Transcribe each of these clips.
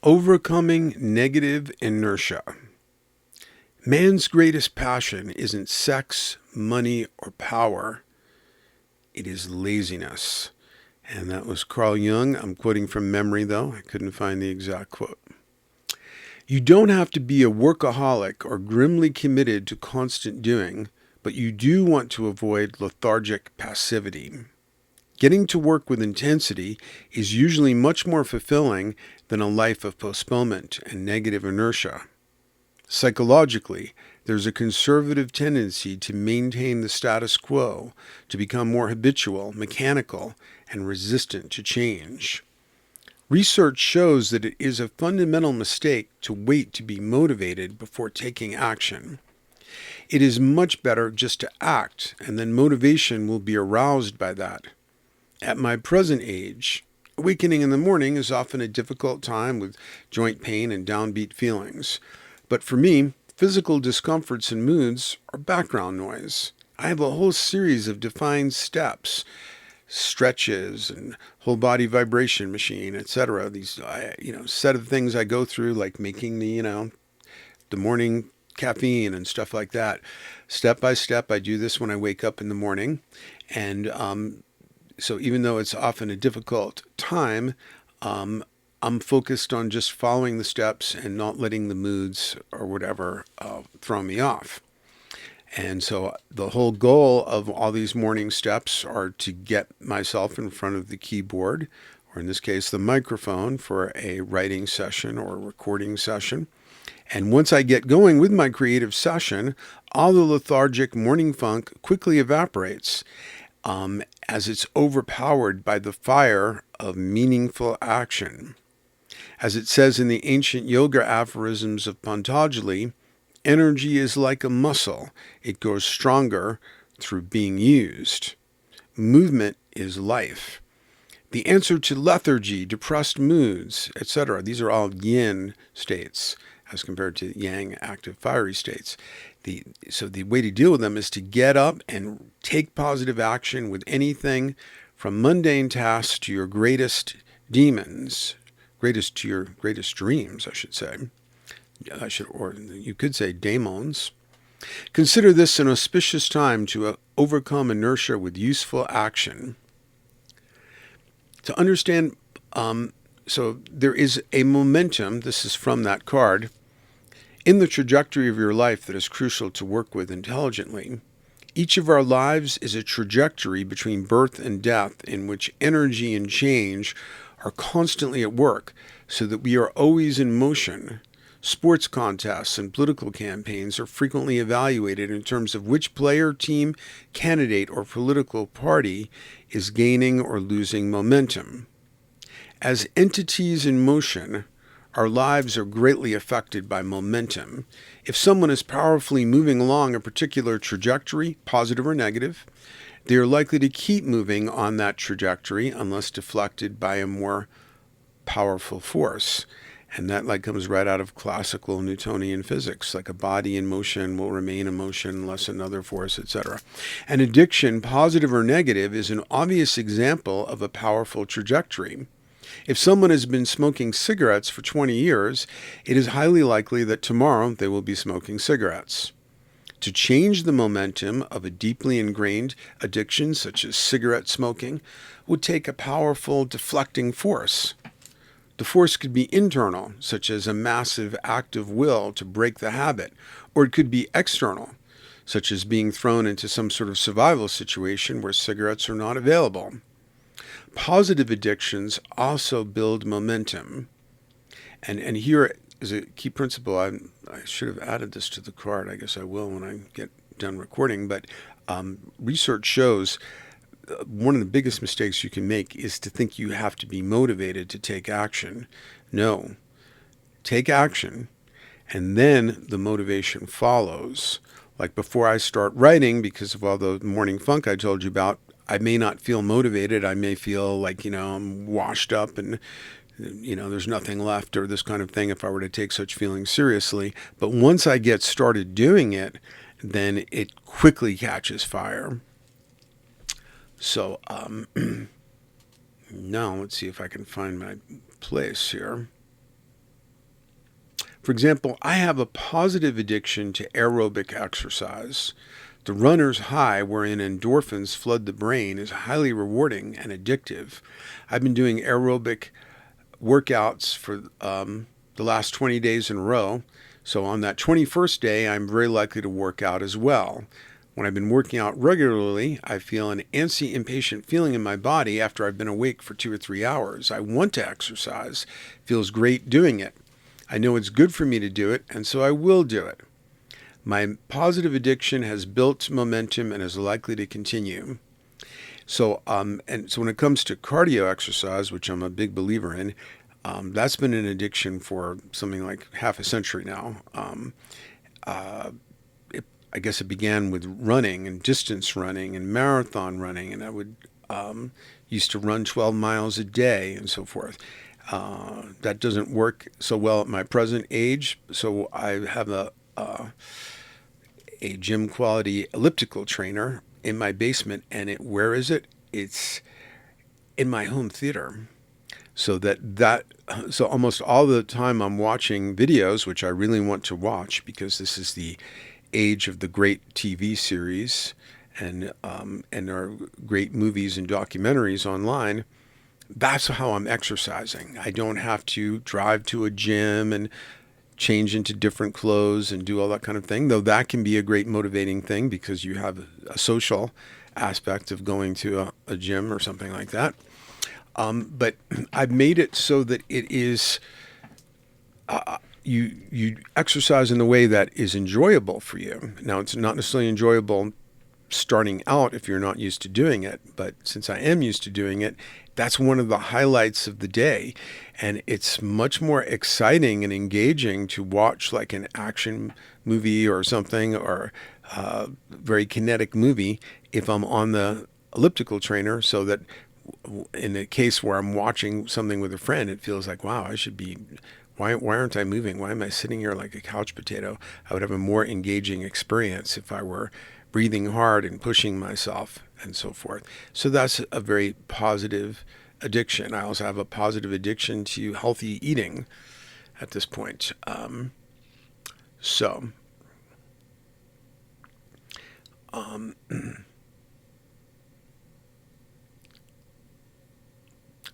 Overcoming negative inertia. Man's greatest passion isn't sex, money, or power. It is laziness. And that was Carl Jung. I'm quoting from memory, though. I couldn't find the exact quote. You don't have to be a workaholic or grimly committed to constant doing, but you do want to avoid lethargic passivity. Getting to work with intensity is usually much more fulfilling than a life of postponement and negative inertia. Psychologically, there's a conservative tendency to maintain the status quo, to become more habitual, mechanical, and resistant to change. Research shows that it is a fundamental mistake to wait to be motivated before taking action. It is much better just to act, and then motivation will be aroused by that. At my present age, awakening in the morning is often a difficult time with joint pain and downbeat feelings. But for me, physical discomforts and moods are background noise. I have a whole series of defined steps, stretches and whole body vibration machine, etc. These, set of things I go through, like making the morning caffeine and stuff like that. Step by step, I do this when I wake up in the morning. And so even though it's often a difficult time, I'm focused on just following the steps and not letting the moods or whatever throw me off. And so the whole goal of all these morning steps are to get myself in front of the keyboard, or in this case, the microphone, for a writing session or a recording session. And once I get going with my creative session, all the lethargic morning funk quickly evaporates, as it's overpowered by the fire of meaningful action. As it says in the ancient yoga aphorisms of Patanjali, energy is like a muscle. It grows stronger through being used. Movement is life. The answer to lethargy, depressed moods, etc., these are all yin states as compared to yang, active, fiery states. So the way to deal with them is to get up and take positive action with anything from mundane tasks to your greatest demons, to your greatest dreams, I should say. Or you could say daemons. Consider this an auspicious time to overcome inertia with useful action. To understand, so there is a momentum, this is from that card, in the trajectory of your life that is crucial to work with intelligently. Each of our lives is a trajectory between birth and death in which energy and change are constantly at work, so that we are always in motion. Sports contests and political campaigns are frequently evaluated in terms of which player, team, candidate, or political party is gaining or losing momentum. As entities in motion, our lives are greatly affected by momentum. If someone is powerfully moving along a particular trajectory, positive or negative, they are likely to keep moving on that trajectory unless deflected by a more powerful force. And that comes right out of classical Newtonian physics, like a body in motion will remain in motion unless another force, etc. An addiction, positive or negative, is an obvious example of a powerful trajectory. If someone has been smoking cigarettes for 20 years, it is highly likely that tomorrow they will be smoking cigarettes. To change the momentum of a deeply ingrained addiction, such as cigarette smoking, would take a powerful deflecting force. The force could be internal, such as a massive act of will to break the habit, or it could be external, such as being thrown into some sort of survival situation where cigarettes are not available. Positive addictions also build momentum. And here is a key principle. I should have added this to the card. I guess I will when I get done recording. But research shows one of the biggest mistakes you can make is to think you have to be motivated to take action. No. Take action, and then the motivation follows. Like before I start writing, because of all the morning funk I told you about, I may not feel motivated. I may feel like, I'm washed up and, there's nothing left or this kind of thing if I were to take such feelings seriously. But once I get started doing it, then it quickly catches fire. So now let's see if I can find my place here. For example, I have a positive addiction to aerobic exercise. The runner's high, wherein endorphins flood the brain, is highly rewarding and addictive. I've been doing aerobic workouts for the last 20 days in a row. So on that 21st day, I'm very likely to work out as well. When I've been working out regularly, I feel an antsy, impatient feeling in my body after I've been awake for 2 or 3 hours. I want to exercise. It feels great doing it. I know it's good for me to do it, and so I will do it. My positive addiction has built momentum and is likely to continue. So when it comes to cardio exercise, which I'm a big believer in, that's been an addiction for something like half a century now. I guess it began with running and distance running and marathon running, and I would used to run 12 miles a day and so forth. That doesn't work so well at my present age, so I have a gym quality elliptical trainer in my basement, and where is it? It's in my home theater. So so almost all the time I'm watching videos, which I really want to watch because this is the age of the great TV series and our great movies and documentaries online. That's how I'm exercising. I don't have to drive to a gym and change into different clothes and do all that kind of thing, though that can be a great motivating thing because you have a social aspect of going to a gym or something like that. But I've made it so that it is you exercise in a way that is enjoyable for you. Now, it's not necessarily enjoyable starting out if you're not used to doing it, but since I am used to doing it, that's one of the highlights of the day. And it's much more exciting and engaging to watch like an action movie or something, or a very kinetic movie if I'm on the elliptical trainer, so that in a case where I'm watching something with a friend, it feels like, wow, why aren't I moving? Why am I sitting here like a couch potato? I would have a more engaging experience if I were breathing hard and pushing myself and so forth. So that's a very positive addiction. I also have a positive addiction to healthy eating at this point.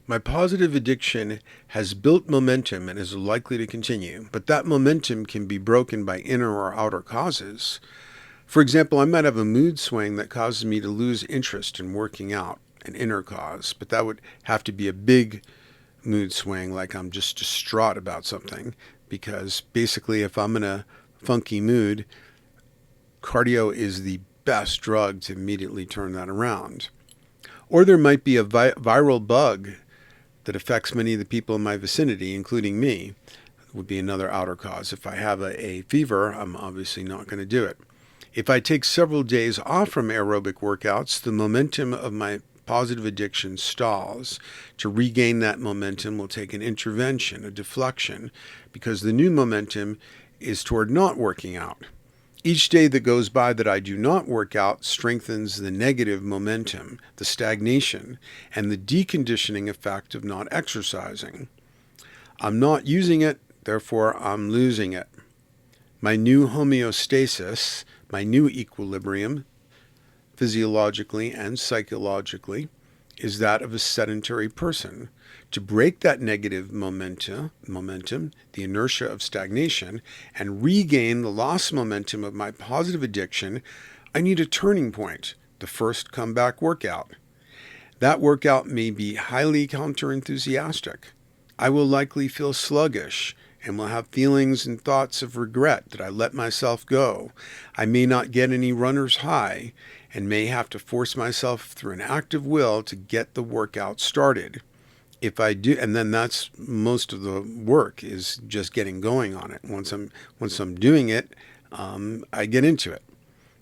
My positive addiction has built momentum and is likely to continue, but that momentum can be broken by inner or outer causes. For example, I might have a mood swing that causes me to lose interest in working out, an inner cause, but that would have to be a big mood swing, like I'm just distraught about something, because basically if I'm in a funky mood, cardio is the best drug to immediately turn that around. Or there might be a viral bug that affects many of the people in my vicinity, including me. Would be another outer cause. If I have a fever, I'm obviously not going to do it. If I take several days off from aerobic workouts, the momentum of my positive addiction stalls. To regain that momentum will take an intervention, a deflection, because the new momentum is toward not working out. Each day that goes by that I do not work out strengthens the negative momentum, the stagnation, and the deconditioning effect of not exercising. I'm not using it, therefore I'm losing it. My new homeostasis, my new equilibrium, physiologically and psychologically, is that of a sedentary person. To break that negative momentum, the inertia of stagnation, and regain the lost momentum of my positive addiction, I need a turning point, the first comeback workout. That workout may be highly counter-enthusiastic. I will likely feel sluggish and will have feelings and thoughts of regret that I let myself go. I may not get any runner's high and may have to force myself through an act of will to get the workout started. If I do, and then that's most of the work, is just getting going on it. Once I'm doing it, I get into it.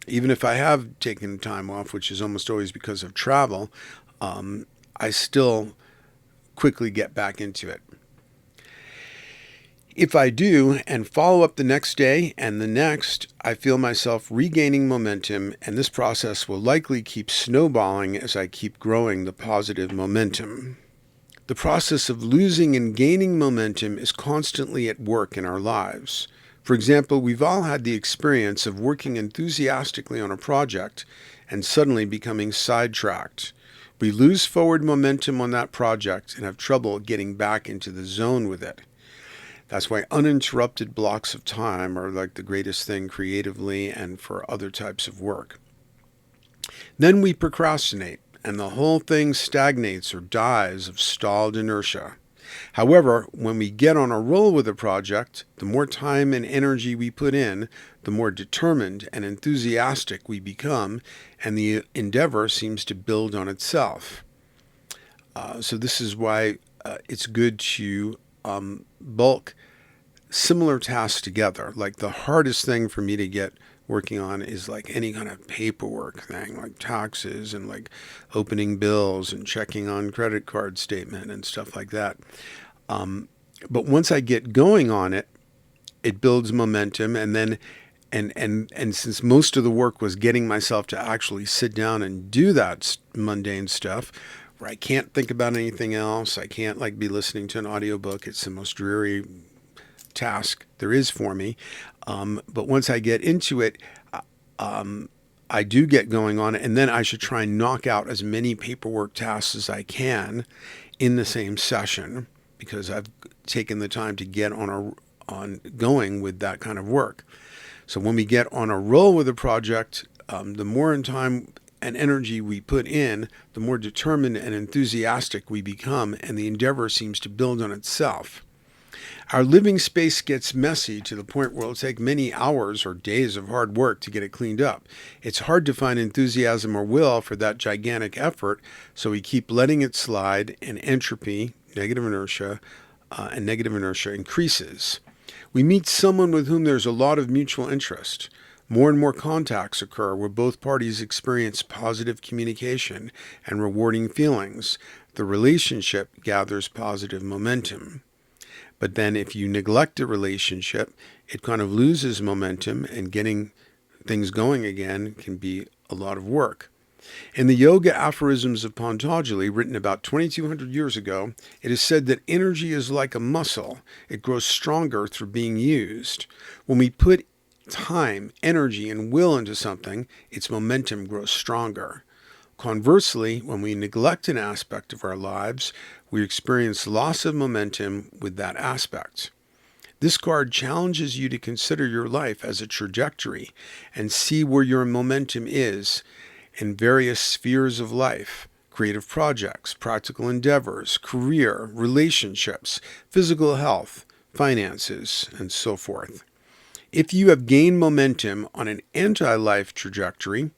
Even if I have taken time off, which is almost always because of travel, I still quickly get back into it. If I do and follow up the next day and the next, I feel myself regaining momentum, and this process will likely keep snowballing as I keep growing the positive momentum. The process of losing and gaining momentum is constantly at work in our lives. For example, we've all had the experience of working enthusiastically on a project and suddenly becoming sidetracked. We lose forward momentum on that project and have trouble getting back into the zone with it. That's why uninterrupted blocks of time are like the greatest thing creatively and for other types of work. Then we procrastinate, and the whole thing stagnates or dies of stalled inertia. However, when we get on a roll with a project, the more time and energy we put in, the more determined and enthusiastic we become, and the endeavor seems to build on itself. So this is why it's good to bulk similar tasks together. Like the hardest thing for me to get working on is like any kind of paperwork thing, like taxes and like opening bills and checking on credit card statement and stuff like that. But once I get going on it, it builds momentum, and then and since most of the work was getting myself to actually sit down and do that mundane stuff where I can't think about anything else, I can't like be listening to an audiobook. It's the most dreary task there is for me. But once I get into it, I do get going on it, and then I should try and knock out as many paperwork tasks as I can in the same session, because I've taken the time to get on going with that kind of work. So when we get on a roll with a project, the more in time and energy we put in, the more determined and enthusiastic we become, and the endeavor seems to build on itself. Our living space gets messy to the point where it'll take many hours or days of hard work to get it cleaned up. It's hard to find enthusiasm or will for that gigantic effort, so we keep letting it slide, and entropy, negative inertia increases. We meet someone with whom there's a lot of mutual interest. More and more contacts occur where both parties experience positive communication and rewarding feelings. The relationship gathers positive momentum. But then if you neglect a relationship, it kind of loses momentum, and getting things going again can be a lot of work. In the Yoga Aphorisms of Patanjali, written about 2,200 years ago, it is said that energy is like a muscle. It grows stronger through being used. When we put time, energy, and will into something, its momentum grows stronger. Conversely, when we neglect an aspect of our lives, we experience loss of momentum with that aspect. This card challenges you to consider your life as a trajectory and see where your momentum is in various spheres of life: creative projects, practical endeavors, career, relationships, physical health, finances, and so forth. If you have gained momentum on an anti-life trajectory,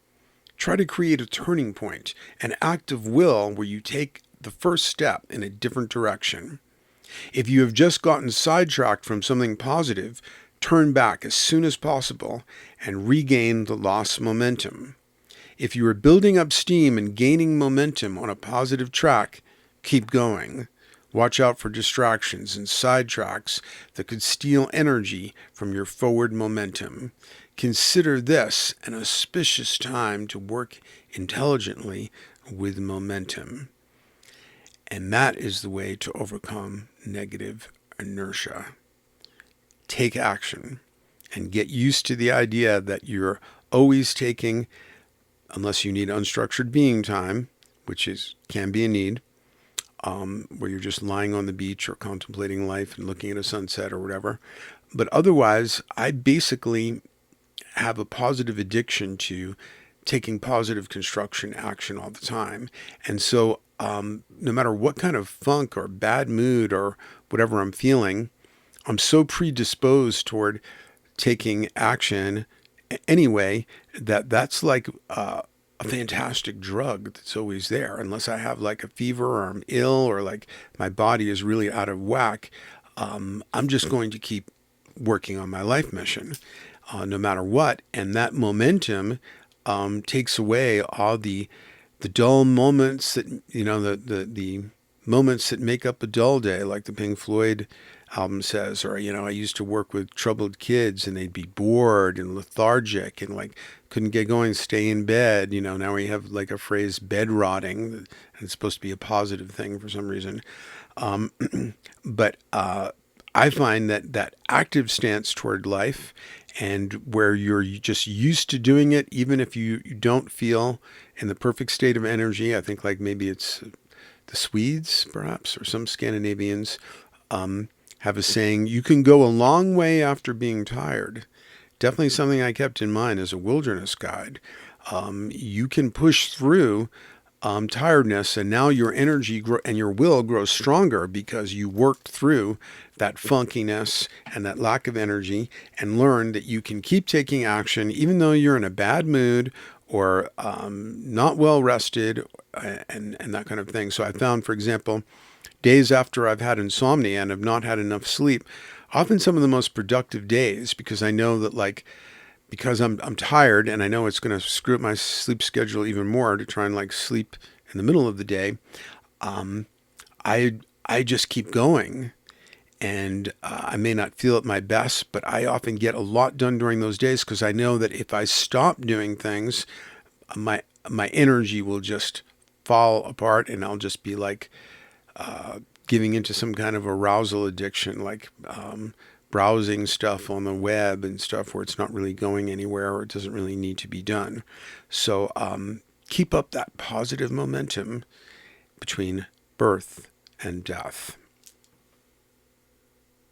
try to create a turning point, an act of will where you take the first step in a different direction. If you have just gotten sidetracked from something positive, turn back as soon as possible and regain the lost momentum. If you are building up steam and gaining momentum on a positive track, keep going. Watch out for distractions and sidetracks that could steal energy from your forward momentum. Consider this an auspicious time to work intelligently with momentum. And that is the way to overcome negative inertia. Take action and get used to the idea that you're always taking, unless you need unstructured being time, which can be a need, where you're just lying on the beach or contemplating life and looking at a sunset or whatever. But otherwise, I basically have a positive addiction to taking positive construction action all the time. And so no matter what kind of funk or bad mood or whatever I'm feeling, I'm so predisposed toward taking action anyway that's like a fantastic drug that's always there. Unless I have like a fever or I'm ill or like my body is really out of whack, I'm just going to keep working on my life mission. No matter what, and that momentum takes away all the dull moments that the moments that make up a dull day, like the Pink Floyd album says. Or I used to work with troubled kids, and they'd be bored and lethargic and like couldn't get going, stay in bed. Now we have like a phrase, bed rotting, and it's supposed to be a positive thing for some reason. But I find that that active stance toward life, and where you're just used to doing it, even if you don't feel in the perfect state of energy. I think like maybe it's the Swedes, perhaps, or some Scandinavians, have a saying, you can go a long way after being tired. Definitely something I kept in mind as a wilderness guide. You can push through tiredness, and now your energy and your will grows stronger because you worked through that funkiness and that lack of energy, and learned that you can keep taking action even though you're in a bad mood or not well rested, and that kind of thing. So I found, for example, days after I've had insomnia and have not had enough sleep, often some of the most productive days, because I know that, like, because I'm tired and I know it's going to screw up my sleep schedule even more to try and like sleep in the middle of the day. Um, I just keep going, and I may not feel at my best, but I often get a lot done during those days because I know that if I stop doing things, my energy will just fall apart, and I'll just be like giving into some kind of arousal addiction, like browsing stuff on the web and stuff where it's not really going anywhere or it doesn't really need to be done. So keep up that positive momentum between birth and death.